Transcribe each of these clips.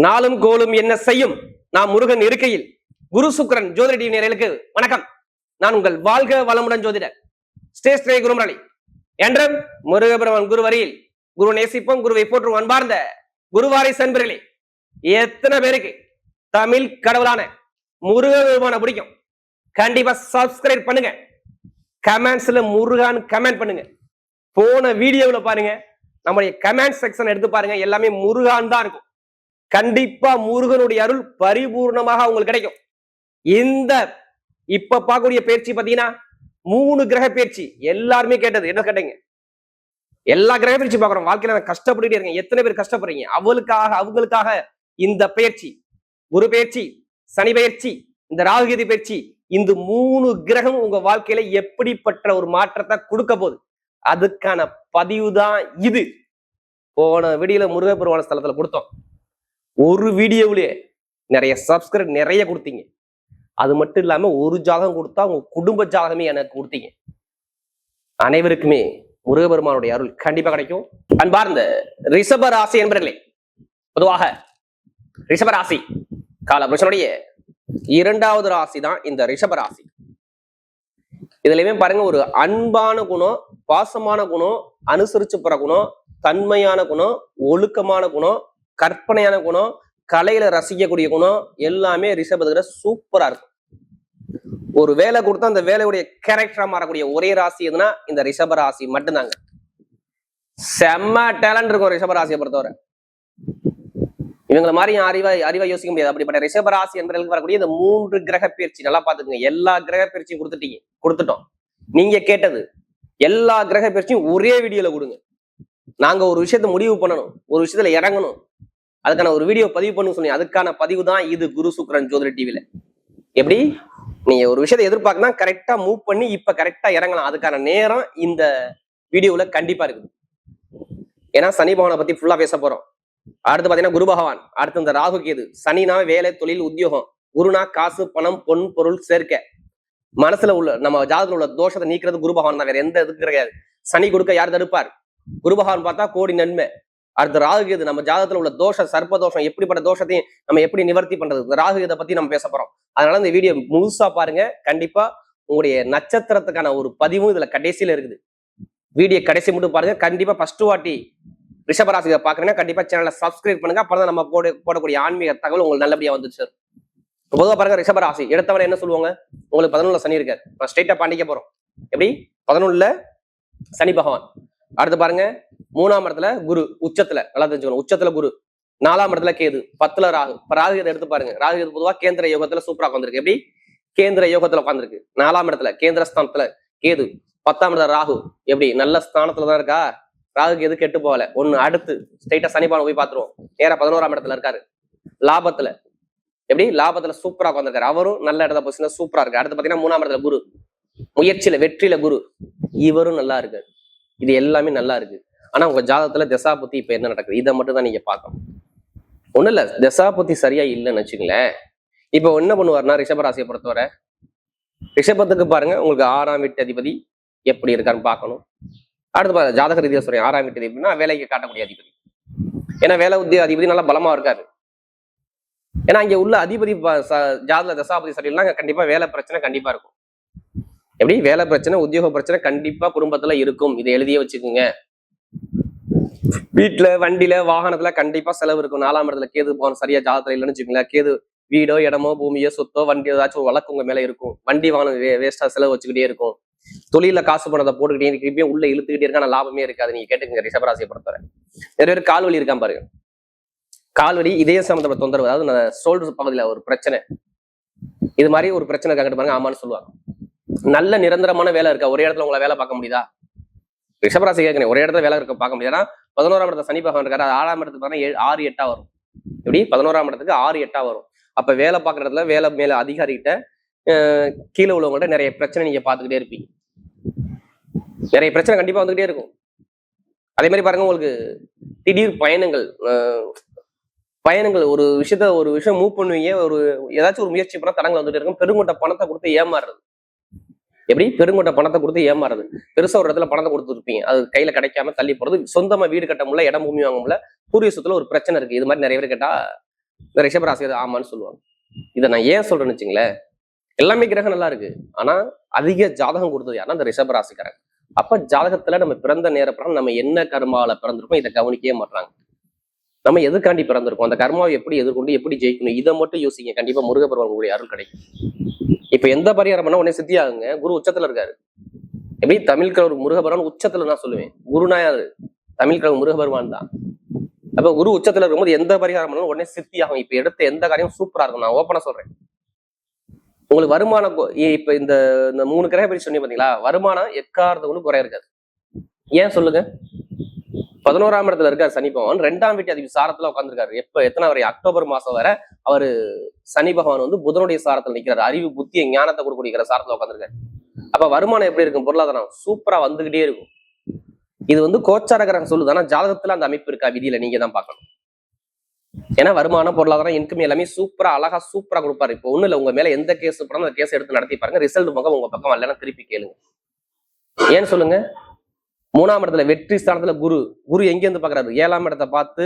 நாளும் கோலும் என்ன செய்யும் நாம் முருகன் இருக்கையில். குரு சுக்கிரன் ஜோதிட டிவி நேயர்களுக்கு வணக்கம். நான் உங்கள் வாழ்க வளமுடன் ஜோதிடர் ஸ்ரீ குருமுரளி. என்றும் முருகபெருமான் குரு வரியில் குரு நேசிப்போம், குருவை போற்றும் அன்பார்ந்த குருவாரை சென்பர்களே. எத்தனை பேருக்கு தமிழ் கடவுளான முருகபெருமான பிடிக்கும்? கண்டிப்பா சப்ஸ்கிரைப் பண்ணுங்க. கமெண்ட்ஸ்ல முருகான் கமெண்ட் பண்ணுங்க. போன வீடியோவில் பாருங்க, நம்முடைய கமெண்ட் செக்ஷன் எடுத்து பாருங்க, எல்லாமே முருகான் தான் இருக்கும். கண்டிப்பா முருகனுடைய அருள் பரிபூர்ணமாக உங்களுக்கு கிடைக்கும். இந்த இப்ப பார்க்கக்கூடிய பயிற்சி பாத்தீங்கன்னா 3 கிரக பயிற்சி. எல்லாருமே கேட்டது என்ன கேட்டீங்க? எல்லா கிரக பயிற்சி பாக்குறோம். வாழ்க்கையில நான் கஷ்டப்பட்டுட்டே இருக்கேன். எத்தனை பேர் கஷ்டப்படுறீங்க? அவங்களுக்காக இந்த பயிற்சி, குரு பயிற்சி, சனி பயிற்சி, இந்த ராகுகேது பயிற்சி, இந்த 3 கிரகம் உங்க வாழ்க்கையில எப்படிப்பட்ட ஒரு மாற்றத்தை கொடுக்க போகுது, அதுக்கான பதிவு தான் இது. போன வீடியோல முருகப்பெருமான ஸ்தலத்துல கொடுத்தோம். ஒரு வீடியோவிலே நிறைய சப்ஸ்கிரைப் நிறைய கொடுத்தீங்க. அது மட்டும் இல்லாம ஒரு ஜாதகம் கொடுத்தா உங்க குடும்ப ஜாதகமே எனக்கு கொடுத்தீங்க. அனைவருக்குமே முருகபெருமானுடைய அருள் கண்டிப்பா கிடைக்கும். அன்பார்ந்த ரிஷப ராசி என்பர்களே, பொதுவாக ரிஷப ராசி காலபுருஷனுடைய 2வது ராசி தான் இந்த ரிஷப ராசி. இதுலயுமே பாருங்க, ஒரு அன்பான குணம், பாசமான குணம், அனுசரிச்சு போற குணம், தன்மையான குணம், ஒழுக்கமான குணம், கற்பனையான குணம், கலையில ரசிக்கக்கூடிய குணம் எல்லாமே ரிஷபத்துல சூப்பரா இருக்கும். ஒரு வேலை கொடுத்தா அந்த வேலையுடைய கேரக்டரா மாறக்கூடிய ஒரே ராசி எதுனா இந்த ரிஷப ராசி மட்டும்தாங்க. செம்ம டேலண்ட் இருக்கும் ரிஷப ராசியை பொறுத்தவரை. இவங்களை மாதிரி அறிவா யோசிக்க முடியாது. அப்படிப்பட்ட ரிஷப ராசி என்பவர்களுக்கு வரக்கூடிய இந்த 3 கிரக பயிற்சி நல்லா பாத்துக்கோங்க. எல்லா கிரக பயிற்சியும் கொடுத்துட்டோம். நீங்க கேட்டது எல்லா கிரக பயிற்சியும் ஒரே வீடியோல கொடுங்க. நாங்க ஒரு விஷயத்த முடிவு பண்ணணும், ஒரு விஷயத்துல இறங்கணும், அதுக்கான ஒரு வீடியோ பதிவு பண்ணு சொன்னீங்க. அதுக்கான பதிவு தான் இது குரு சுக்கிரன் ஜோதிட டிவில. எப்படி நீங்க ஒரு விஷயத்தை எதிர்பார்க்கனா கரெக்டா மூவ் பண்ணி இப்ப கரெக்டா இறங்கலாம். அதுக்கான நேரம் இந்த வீடியோல கண்டிப்பா இருக்குது. ஏன்னா சனி பகவானை பத்தி ஃபுல்லா பேச போறோம். அடுத்து பாத்தீங்கன்னா குரு பகவான், அடுத்து இந்த ராகு கேது. சனினா வேலை, தொழில், உத்தியோகம். குருனா காசு, பணம், பொன், பொருள் சேர்க்க. மனசுல உள்ள நம்ம ஜாதகத்துல உள்ள தோஷத்தை நீக்கிறது குரு பகவான் தான், வேற எந்த இதுக்கு கிடையாது. சனி கொடுக்க யார் தடுப்பார்? குரு பகவான் பார்த்தா கோடி நன்மை. அடுத்து ராகுகேது, நம்ம ஜாதகத்துல உள்ள தோஷம், சர்ப்ப தோஷம், எப்படிப்பட்ட தோஷத்தையும் நம்ம எப்படி நிவர்த்தி பண்றது, இந்த ராகுகேதை பத்தி நம்ம பேச போறோம். அதனால இந்த வீடியோ முழுசா பாருங்க. கண்டிப்பா உங்களுடைய நட்சத்திரத்துக்கான ஒரு பதிவும் இதுல கடைசியில இருக்குது. வீடியோ கடைசி மட்டும் பாருங்க. கண்டிப்பா ஃபர்ஸ்ட் வாட்டி ரிஷபராசியை பாக்குறீங்கன்னா கண்டிப்பா சேனலை சப்ஸ்கிரைப் பண்ணுங்க. அப்பதான் நம்ம போடக்கூடிய ஆன்மீக தகவல் உங்களுக்கு நல்லபடியா வந்துச்சு. பொதுவாக பாருங்க, ரிஷபராசி எடுத்தவரை என்ன சொல்லுவாங்க? உங்களுக்கு 11ல சனி இருக்காரு. நான் ஸ்ட்ரெயிட்டா பாண்டிக்க போறோம். எப்படி 11ல சனி பகவான். அடுத்து பாருங்க, 3ஆம் இடத்துல குரு உச்சத்துல, நல்லா தெரிஞ்சுக்கணும், உச்சத்துல குரு. 4ஆம் இடத்துல கேது, 10ல ராகு. இப்ப ராகுகேது எடுத்து பாருங்க. ராகுகேது பொதுவா கேந்திர யோகத்துல சூப்பரா உட்காந்துருக்கு. எப்படி கேந்திர யோகத்துல உட்காந்துருக்கு. 4ஆம் இடத்துல கேந்திர ஸ்தானத்துல கேது, 10ஆம் இடத்துல ராகு. எப்படி நல்ல ஸ்தானத்துலதான் இருக்கா. ராகுகேது கெட்டு போகல. ஒண்ணு. அடுத்து ஸ்ட்ரெயிட்டா சனி பகவான் போய் பாத்துருவோம். நேரா 11ஆம் இடத்துல இருக்காரு, லாபத்துல. எப்படி லாபத்துல சூப்பரா உட்காந்துருக்காரு. அவரும் நல்ல இடத்துல பொசிஷன்ல சூப்பரா இருக்கு. அடுத்து பாத்தீங்கன்னா 3ஆம் இடத்துல குரு, முயற்சியில வெற்றியில குரு. இவரும் நல்லா இருக்கு. இது எல்லாமே நல்லா இருக்கு. ஆனா உங்க ஜாதகத்துல தசாபுத்தி இப்ப என்ன நடக்குது, இதை மட்டும் தான் நீங்க பார்க்கணும். ஒண்ணு இல்ல, தசாபுத்தி சரியா இல்லைன்னு வச்சுங்களேன். இப்ப என்ன பண்ணுவாருன்னா, ரிஷபராசியை பொறுத்தவரை ரிஷபத்துக்கு பாருங்க, உங்களுக்கு 6ஆம் வீட்டு அதிபதி எப்படி இருக்கான்னு பார்க்கணும். அடுத்து பாருங்க, ஜாதக ரீதியா சொல்றேன். 6ஆம் வீட்டு அதிபதினா வேலைக்கு காட்டக்கூடிய அதிபதி. ஏன்னா வேலை உத்திய அதிபதி நல்லா பலமா இருக்காரு. ஏன்னா இங்க உள்ள அதிபதி ஜாதக தசாபதி சரியில்லைன்னா கண்டிப்பா வேலை பிரச்சனை கண்டிப்பா இருக்கும். எப்படி வேலை பிரச்சனை, உத்தியோக பிரச்சனை கண்டிப்பா குடும்பத்துல இருக்கும். இதை எழுதியே வச்சுக்கோங்க. வீட்டுல, வண்டியில, வாகனத்துல கண்டிப்பா செலவு இருக்கும். 4ஆம் இடத்துல கேது போகணும் சரியா ஜாதகத்துல இல்லைன்னு வச்சுக்கோங்களேன். கேது வீடோ, இடமோ, பூமியோ, சொத்தோ, வண்டி ஏதாச்சும் ஒரு வழக்கு உங்க மேல இருக்கும். வண்டி வாகனம் வேஸ்டா செலவு வச்சுக்கிட்டே இருக்கும். தொழில காசு பணத்தை போட்டுக்கிட்டே உள்ள இழுத்துக்கிட்டே இருக்கான லாபமே இருக்காது. நீங்க கேட்டுக்கங்க ரிஷபராசியை பொறுத்தவரை. நிறைய பேர் கால்வலி இருக்கான் பாருங்க. கால்வலி, இதய சம்பந்தப்பட்ட தொந்தரவு, அதாவது ஷோல்டர் பகுதியில ஒரு பிரச்சனை, இது மாதிரி ஒரு பிரச்சனை இருக்காங்க பாருங்க. ஆமான்னு சொல்லுவாங்க. நல்ல நிரந்தரமான வேலை இருக்கா? ஒரே இடத்துல உங்களை வேலை பார்க்க முடியுதா? ரிஷபராசி கேட்கிறேன், ஒரே இடத்துல வேலை இருக்க பார்க்க முடியாது. 11ஆம் இடத்துல சனி பகவான் இருக்காரு. 6ஆம் இடத்துக்கு பார்த்தா 6, 8 வரும். எப்படி 11ஆம் இடத்துக்கு 6, 8 வரும். அப்ப வேலை பார்க்குற இடத்துல வேலை மேல அதிகாரிகிட்ட, கீழே உள்ளவங்கள்ட்ட நிறைய பிரச்சனை நீங்க பார்த்துக்கிட்டே இருப்பீங்க. நிறைய பிரச்சனை கண்டிப்பா வந்துகிட்டே இருக்கும். அதே மாதிரி பாருங்க, உங்களுக்கு திடீர் பயணங்கள், ஒரு விஷயம் மூவ் பண்ணுவீங்க, ஏதாச்சும் ஒரு முயற்சி பண்ணா தடங்கள் வந்துட்டு இருக்கும். பெருங்கொண்ட பணத்தை கொடுத்து ஏமாறுறது. எப்படி பெருங்கொண்ட பணத்தை கொடுத்து ஏமாறுறது. பெருசா ஒரு இடத்துல பணத்தை கொடுத்துருப்பீங்க, அது கையில கிடைக்காம தள்ளி போறது. சொந்தமா வீடு கட்ட முடியல, இடம் பூமி வாங்க முடியல, பூர்வீக சொத்துல ஒரு பிரச்சனை இருக்கு. இது மாதிரி நிறைய பேர் கேட்டா இந்த ரிஷபராசி ஆமான்னு சொல்லுவாங்க. இதை நான் ஏன் சொல்றேன்னு வச்சுங்களேன், எல்லாமே கிரகம் நல்லா இருக்கு, ஆனா அதிக ஜாதகம் கொடுத்தது யாருன்னா இந்த ரிஷபராசிக்காரங்க. அப்ப ஜாதகத்துல நம்ம பிறந்த நேரப்பறம் நம்ம என்ன கர்மாவில பிறந்திருக்கோம் இதை கவனிக்கவே மாட்டாங்க. நம்ம எதுக்காண்டி பிறந்திருக்கோம், அந்த கர்மாவை எப்படி எதிர்கொண்டு எப்படி ஜெயிக்கணும், இதை மட்டும் யோசிங்க. கண்டிப்பா முருகப்பெருமான் உங்களுடைய அருள் கிடைக்கும். இப்ப எந்த பரிகாரம் பண்ணா உடனே சித்தி ஆகுங்க. குரு உச்சத்துல இருக்காரு. எப்படி தமிழ் கடவுள் முருகபெருமான் உச்சத்துல நான் சொல்லுவேன். குருனா யாரு? தமிழ் கடவுள் முருகபெருமான் தான். அப்ப குரு உச்சத்துல இருக்கும்போது எந்த பரிகாரம் பண்ணாலும் உடனே சித்தி ஆகும். இப்ப எடுத்த எந்த காரியம் சூப்பரா இருக்கும். நான் ஓப்பனா சொல்றேன். உங்களுக்கு வருமானம் இப்ப இந்த 3 கிரக பயிற்சி சொன்னீங்க பாத்தீங்களா, வருமானம் எக்காரத்துக்கு குறைய இருக்காது. ஏன் சொல்லுங்க? 11ஆம் இடத்துல இருக்காரு சனி பகவான். 2ஆம் வீட்டு அதிபதி சாரத்துல உட்காந்துருக்காரு. எப்ப எத்தனை வரை? அக்டோபர் மாசம் வரை அவரு சனி பகவான் வந்து புதனுடைய சாரத்துல நிக்கிறாரு. அறிவு புத்திய ஞானத்தை கொடுக்கக்கூடிய சாரத்துல உட்காந்துருக்காரு. அப்ப வருமானம் எப்படி இருக்கும்? பொருளாதாரம் சூப்பரா வந்துகிட்டே இருக்கும். இது வந்து கோச்சார கிரகம் சொல்லுது. ஆனா ஜாதகத்துல அந்த அமைப்பு இருக்கா? விதியில நீங்க தான் பார்க்கணும். ஏன்னா வருமானம், பொருளாதாரம், இன்கம் எல்லாமே சூப்பரா அழகா சூப்பரா கொடுப்பாரு. இப்போ ஒண்ணு இல்ல, உங்க மேல எந்த கேஸ் போனாலும் அந்த கேஸ் எடுத்து நடத்தி பாருங்க. ரிசல்ட் பக்கம் உங்க பக்கம் வரலன்னா திருப்பி கேளுங்க. ஏன்னு சொல்லுங்க? 3ஆம் இடத்துல வெற்றி ஸ்தானத்துல குரு. குரு எங்க இருந்து பாக்குறாரு? 7ஆம் இடத்தை பார்த்து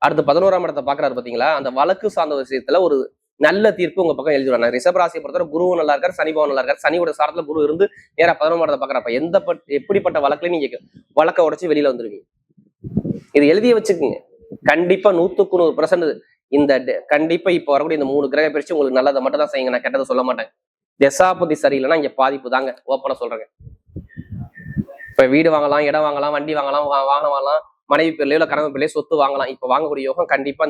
அடுத்து 11ஆம் இடத்தை பாக்குறாரு. பாத்தீங்களா? அந்த வழக்கு சார்ந்த விஷயத்துல ஒரு நல்ல தீர்ப்பு உங்க பக்கம் எழுதிடுவாங்க. ரிஷபராசியை பொறுத்தவரை குருவும் நல்லா இருக்காரு, சனி பகவான் நல்லா இருக்காரு. சனியோட சாரத்துல குரு இருந்து நேரா 11ஆம் இடத்தை பாக்குறப்ப எப்படிப்பட்ட வழக்குலயும் நீங்க வழக்க உடைச்சு வெளியில வந்துருவீங்க. இது எழுதிய வச்சுக்கோங்க. கண்டிப்பா 100% இந்த கண்டிப்பா இப்ப வரக்கூடிய இந்த 3 கிரக பயிற்சி உங்களுக்கு நல்லதை மட்டும் தான் செய்யுங்க. நான் கெட்டதை சொல்ல மாட்டேன். தசாபதி சரியில்லைன்னா இங்க பாதிப்பு தாங்க. ஓப்பனா சொல்றேங்க. இப்ப வீடு வாங்கலாம், இடம் வாங்கலாம், வண்டி வாங்கலாம், வாகனம் வாங்கலாம், மனைவி பிள்ளையோ இல்ல கணவன் பிள்ளையோ சொத்து வாங்கலாம். இப்ப வாங்கக்கூடிய யோகம் கண்டிப்பா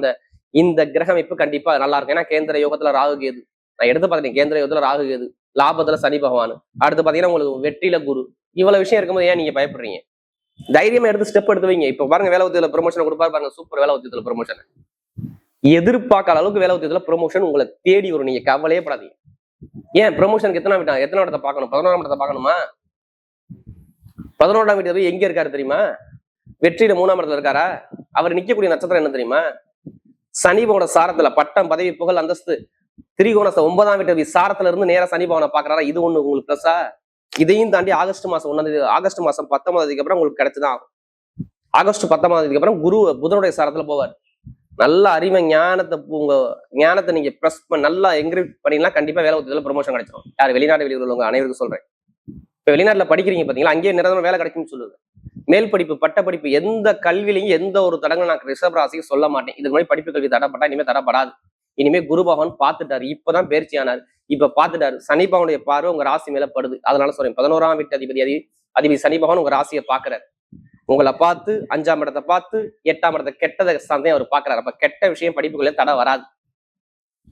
இந்த கிரக அமைப்பு கண்டிப்பா நல்லா இருக்கும். ஏன்னா கேந்திர யோகத்துல ராகு கேது. நான் எடுத்து பார்த்தேன். கேந்திர யோகத்துல ராகு கேது, லாபத்துல சனி பகவான், அடுத்து பாத்தீங்கன்னா உங்களுக்கு வெற்றியில குரு. இவ்வளவு விஷயம் இருக்கும்போது ஏன் நீங்க பயப்படுறீங்க? தைரியமா எடுத்து ஸ்டெப் எடுத்து வைங்க. இப்ப பாருங்க, வேலை உத்தியத்துல ப்ரொமோஷன் கொடுப்பாரு பாருங்க. சூப்பர் வேலை உத்தியத்துல ப்ரொமோஷன். எதிர்பார்க்காத அளவுக்கு வேலை உத்தியத்துல ப்ரொமோஷன் உங்களை தேடி வரும். நீங்க கவலையே படாதீங்க. ஏன் ப்ரொமோஷனுக்கு எத்தனை இடத்தை பார்க்கணும்? 11ஆம் இடத்தை பார்க்கணுமா? 11ஆம் வீட்டு போய் எங்க இருக்காரு தெரியுமா? வெற்றியில 3ஆம் இடத்துல இருக்காரா? அவர் நிக்கக்கூடிய நட்சத்திரம் என்ன தெரியுமா? சனிபவனோட சாரத்துல பட்டம், பதவி, புகழ், அந்தஸ்து, திரிகோணத்தை 9ஆம் வீட்டு சாரத்துல இருந்து நேர சனிபவனை பாக்குறாரா? இது ஒண்ணு உங்களுக்கு பிளஸா? இதையும் தாண்டி ஆகஸ்ட் மாசம் 1 ஆகஸ்ட் மாசம் 19 அப்புறம் உங்களுக்கு கிடைச்சுதான் ஆகும். ஆகஸ்ட் 19 அப்புறம் குரு புதனுடைய சாரத்துல போவார். நல்ல அறிவை ஞானத்தை உங்க ஞானத்தை நீங்க ப்ரெஸ் நல்லா என்கரேஜ் பண்ணீங்கன்னா கண்டிப்பா வேலை உத்தியத்துல ப்ரொமோஷன் கிடைச்சிடும். யார் வெளிநாடு வெளியூர் உள்ளவங்க அனைவருக்கும் சொல்றேன். இப்ப வெளிநாட்டுல படிக்கிறீங்க பாத்தீங்களா, அங்கேயே நிரந்தரம் வேலை கிடைக்கும்னு சொல்லுது. மேல் படிப்பு, பட்ட படிப்பு, எந்த கல்வியிலையும் எந்த ஒரு தடங்களும் நான் ரிஷபராசிக்கு சொல்ல மாட்டேன். இதுக்கு மாதிரி படிப்பு கல்வி தடப்பட்டா இனிமே தடப்படாது. இனிமே குரு பகவான் பார்த்துட்டாரு. இப்பதான் பயிற்சி ஆனார். இப்ப பார்த்துட்டாரு. சனி பகவானுடைய பார்வை உங்க ராசி மேல படுது. அதனால சொல்றேன், 11ஆம் வீட்டு அதிபதி சனி பகவான் உங்க ராசியை பாக்குறாரு. உங்களை பார்த்து 5ஆம் இடத்தை பார்த்து 8ஆம் இடத்தை கெட்டதை சார்ந்தையும் அவர் பாக்குறாரு. அப்ப கெட்ட விஷயம் படிப்புகளே தடை வராது.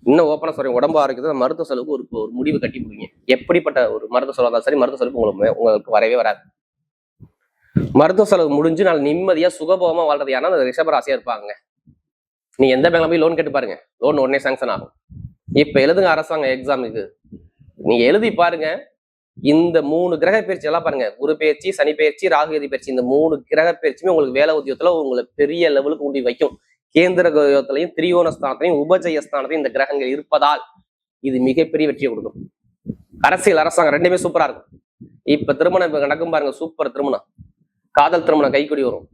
இன்னும் ஓப்பனா சொல்றேன், உடம்பு ஆரோக்கியத்தை மருத்துவ செலவுக்கு ஒரு முடிவு கட்டி கொடுங்க. எப்படிப்பட்ட ஒரு மருத்துவ செலவு இருந்தாலும் சரி, மருத்துவ செலவு உங்களுக்கு வரவே வராது. மருத்துவ செலவு முடிஞ்சு நாள் நிம்மதியா சுகபோகமா வாழ்றது யாருன்னா அந்த ரிஷபராசியா இருப்பாங்க. நீ எந்த பேங்க்ல போய் லோன் கேட்டு பாருங்க, லோன் உடனே சாங்ஷன் ஆகும். இப்ப எழுதுங்க அரசாங்க எக்ஸாமுக்கு, நீங்க எழுதி பாருங்க. இந்த 3 கிரக பயிற்சி எல்லாம் பாருங்க, குரு பயிற்சி, சனி பயிற்சி, ராகு கேது பயிற்சி, இந்த 3 கிரக பயிற்சியுமே உங்களுக்கு வேலை உத்தியோகத்துல உங்களுக்கு பெரிய லெவலுக்கு உண்டி வைக்கும். கேந்திர யோகத்திலையும் திரிகோண ஸ்தானத்திலையும் உபஜய ஸ்தானத்தையும் இந்த கிரகங்கள் இருப்பதால் இது மிகப்பெரிய வெற்றியை கொடுக்கும். அரசியல், அரசாங்கம் ரெண்டுமே சூப்பரா இருக்கும். இப்ப திருமணம் நடக்கும் பாருங்க, சூப்பர் திருமணம், காதல் திருமணம் கைக்கூடி வரும்.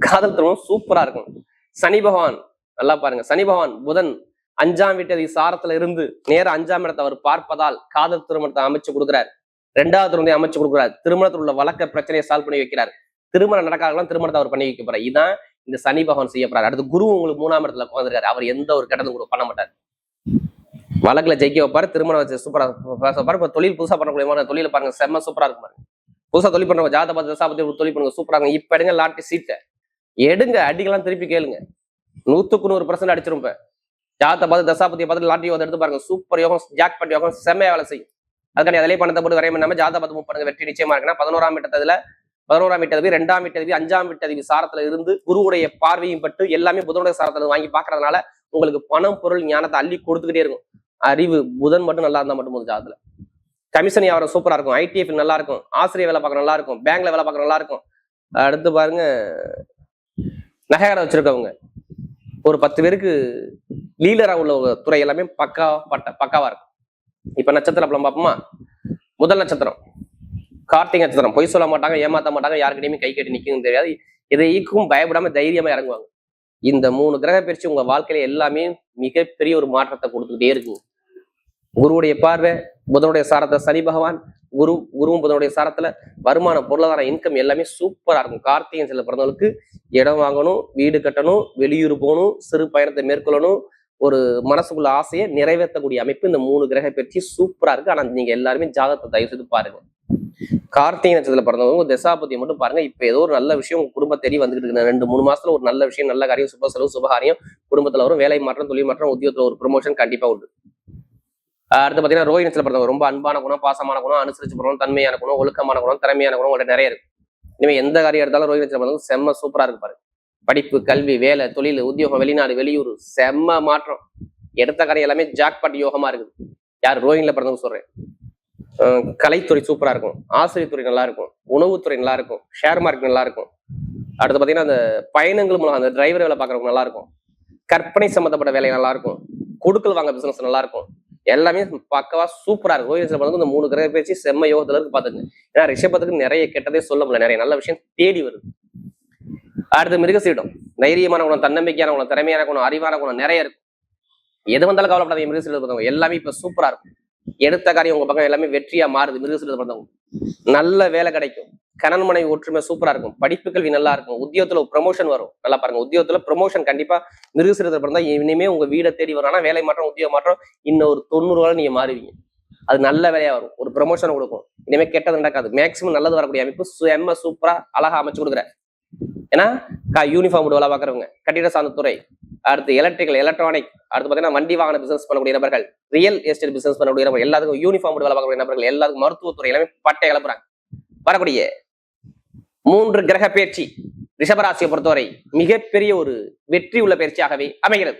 காதல் திருமணம் சூப்பரா இருக்கும். சனி பகவான் நல்லா பாருங்க, சனி பகவான் புதன் 5ஆம் வீட்டு சாரத்துல இருந்து நேரம் 5ஆம் இடத்தை அவர் பார்ப்பதால் காதல் திருமணத்தை அமைச்சு கொடுக்குறாரு. 2வது திருமணத்தை அமைச்சு கொடுக்குறாரு. திருமணத்தில் உள்ள வழக்க பிரச்சனையை சால்வ் பண்ணி வைக்கிறார். திருமணம் நடக்காதெல்லாம் திருமணத்தை அவர் பண்ணி வைக்க போறாரு. இதான் இந்த சனி பகவான் செய்ய போறாரு. அடுத்து குரு உங்களுக்கு 3ஆம் இடத்துல உட்காந்துருக்காரு. அவர் எந்த ஒரு கட்டணம் கூட பண்ண மாட்டார். வழக்குல ஜெயிக்க வைப்பாரு, திருமணம் வச்சு சூப்பரா வைப்பாரு. இப்ப தொழில் புதுசா பண்ணக்கூடிய தொழில பாருங்க, செம்ம சூப்பரா இருக்கும் பாருங்க. புதுசா தொழில் பண்றவங்க ஜாதகத்தை தசாபதி தொழில் பண்ணுங்க, சூப்பரா இருக்கும். இப்ப எடுங்க லாட்டரி சீட்டை எடுங்க, அடிக்கலாம் திருப்பி கேளுங்க, 100% அடிச்சிரும். இப்ப ஜாதகத்தை பார்த்து தசாபதியை பார்த்து லாட்டரி எடுத்து பாருங்க, சூப்பர் யோகம், ஜாக்பாட் யோகம், செம்மையா வேலை செய்யும். அதுக்காண்டி அதிலே பணத்தை போட்டு வரையும் நம்ம ஜாதகத்தை பார்த்து மூவ் பண்ணுங்க, வெற்றி நிச்சயமா இருக்குன்னா 11ஆம் வீட்டத்துல 11ஆம் வீட்டு அதிபதி, 2ஆம் வீட்டு அதிபதி, 5ஆம் வீட்டு அதிபதி சாரத்துல இருந்து குருவுடைய பார்வையும் பட்டு எல்லாமே புதனுடைய சாரத்துல வாங்கி பாக்குறதுனால உங்களுக்கு பணம், பொருள், ஞானத்தை அள்ளி கொடுத்துக்கிட்டே இருக்கும். அறிவு புதன் மட்டும் நல்லா இருந்தா மட்டும் போதும். ஜாதத்துல கமிஷன் வியாபாரம் சூப்பரா இருக்கும், ITF நல்லா இருக்கும், ஆசிரியர் வேலை பார்க்க நல்லா இருக்கும், பேங்க்ல வேலை பார்க்க நல்லா இருக்கும். அடுத்து பாருங்க, நகைக்கடை வச்சிருக்கவங்க ஒரு 10 பேருக்கு லீடரா உள்ள துறை எல்லாமே பக்காவா இருக்கும். இப்ப நட்சத்திரம் அப்பலாம் பார்ப்போமா? முதல் நட்சத்திரம் கார்த்திகை நட்சத்திரம். பொய் சொல்ல மாட்டாங்க, ஏமாத்த மாட்டாங்க, யாருக்கிட்டையுமே கை கட்டி நிற்கும் தெரியாது, எதைக்கும் பயப்படாம தைரியமா இறங்குவாங்க. இந்த 3 கிரக பயிற்சி உங்க வாழ்க்கையில எல்லாமே மிகப்பெரிய ஒரு மாற்றத்தை கொடுத்துக்கிட்டே இருக்குங்க. குருவுடைய பார்வை, புதனுடைய சாரத்தை சனி பகவான், குருவும் புதனுடைய சாரத்துல வருமானம், பொருளாதார இன்கம் எல்லாமே சூப்பரா இருக்கும். கார்த்திகை சில பிறந்தவங்களுக்கு இடம் வாங்கணும், வீடு கட்டணும், வெளியூர் போகணும், சிறு பயணத்தை மேற்கொள்ளணும், ஒரு மனசுக்குள்ள ஆசையை நிறைவேற்றக்கூடிய அமைப்பு இந்த 3 கிரக பயிற்சி சூப்பரா இருக்கு. ஆனா நீங்க எல்லாருமே ஜாதகத்தை தயவு செய்து பாருங்க. கார்த்திகை நட்சத்திரத்துல பிறந்தவங்க தசாபதியை மட்டும் பாருங்க. இப்ப ஏதோ ஒரு நல்ல விஷயம் உங்க குடும்ப தேடி வந்துகிட்டு இருக்கு. 2-3 மாசத்துல ஒரு நல்ல விஷயம், நல்ல காரியம், சுப செலவு, சுபகாரியம் குடும்பத்துல வரும். வேலை மாற்றம், தொழில் மாற்றம், உத்தியோகத்துல ஒரு ப்ரொமோஷன் கண்டிப்பா உண்டு. அடுத்து பாத்தீங்கன்னா ரோஹிணி நட்சத்திரத்துல பிறந்தவங்க ரொம்ப அன்பான குணம், பாசமான குணம், அனுசரிச்சு போறோம், தன்மையான குணம், ஒழுக்கமான குணம், திறமையான குணம் உங்கள்ட்ட நிறைய இருக்கு. இனிமே எந்த காரியம் எடுத்தாலும் ரோஹிணி நட்சத்திரம் பிறந்தவங்க செம்ம சூப்பரா இருக்கு பாருங்க. படிப்பு, கல்வி, வேலை, தொழில், உத்தியோகம், வெளிநாடு, வெளியூர் செம்ம மாற்றம். எடுத்த காரியம் எல்லாமே ஜாக்பாட் யோகமா இருக்குது. யார் ரோஹிணில பிறந்தவங்க சொல்றேன். கலைத்துறை சூப்பரா இருக்கும், ஆசிரியர் துறை நல்லா இருக்கும், உணவுத்துறை நல்லா இருக்கும், ஷேர் மார்க்கெட் நல்லா இருக்கும். அடுத்து பாத்தீங்கன்னா அந்த பயணங்கள் மூலம் அந்த டிரைவர் வேலை பாக்குறவங்க நல்லா இருக்கும். கற்பனை சம்பந்தப்பட்ட வேலை நல்லா இருக்கும். கொடுக்கல் வாங்க பிசினஸ் நல்லா இருக்கும். எல்லாமே பக்கவா சூப்பரா இருக்கும். ரோஹிணி இந்த 3 கிரக பயிற்சி செம்ம யோகத்துல இருக்கு பாத்துங்க. ஏன்னா ரிஷபத்துக்கு நிறைய கெட்டதே சொல்ல முடியல, நிறைய நல்ல விஷயம் தேடி வருது. அடுத்து மிருகசீடம், தைரியமான குணம், தன்னம்பிக்கையான குணம், திறமையான குணம், அறிவான குணம் நிறைய இருக்கும். எது வந்தாலும் கவலைப்படாதீங்க. மிருகசீடத்தை பிறந்தவங்க எல்லாமே இப்ப சூப்பரா இருக்கும். எடுத்த காரியம் உங்க பக்கம் எல்லாமே வெற்றியா மாறுது. மிருகசீடத்தை பிறந்தவங்க நல்ல வேலை கிடைக்கும். கணவன் மனைவி ஒற்றுமை சூப்பரா இருக்கும். படிப்பு கல்வி நல்லா இருக்கும். உத்தியோகத்துல ப்ரமோஷன் வரும். நல்லா பாருங்க, உத்தியோகத்துல ப்ரமோஷன் கண்டிப்பா மிருகசீடத்தை பிறந்தா இனிமே உங்க வீடை தேடி வரும். ஆனா வேலை மாற்றம், உத்தியோக மாற்றம் இன்னும் ஒரு 90 ரூபாய் நீங்க மாறுவீங்க. அது நல்ல வேலையா வரும். ஒரு ப்ரமோஷன் கொடுக்கும். இனிமே கெட்டது நடக்காது. மேக்சிமம் நல்லது வரக்கூடிய அமைப்பு செம்ம சூப்பரா அழகா அமைச்சு கொடுக்குற. ஏன்னா யூனிஃபார்ம் வேலை பார்க்கறவங்க, கட்டிட சார்ந்த துறை, அடுத்து எலக்ட்ரிக்கல், எலக்ட்ரானிக், அடுத்து பாத்தீங்கன்னா வண்டி வாகன பிசினஸ் பண்ணக்கூடிய நபர்கள், ரியல் எஸ்டேட் பிசினஸ் பண்ணக்கூடிய நபர்கள், எல்லாத்துக்கும் யூனிஃபார்ம் வேலை பார்க்கக்கூடிய நபர்கள், எல்லாத்துக்கும் மருத்துவத்துறை எல்லாமே பட்டை கிளப்புறாங்க. வரக்கூடிய 3 கிரக பயிற்சி ரிஷபராசியை பொறுத்தவரை மிகப்பெரிய ஒரு வெற்றி உள்ள பயிற்சியாகவே அமைகிறது.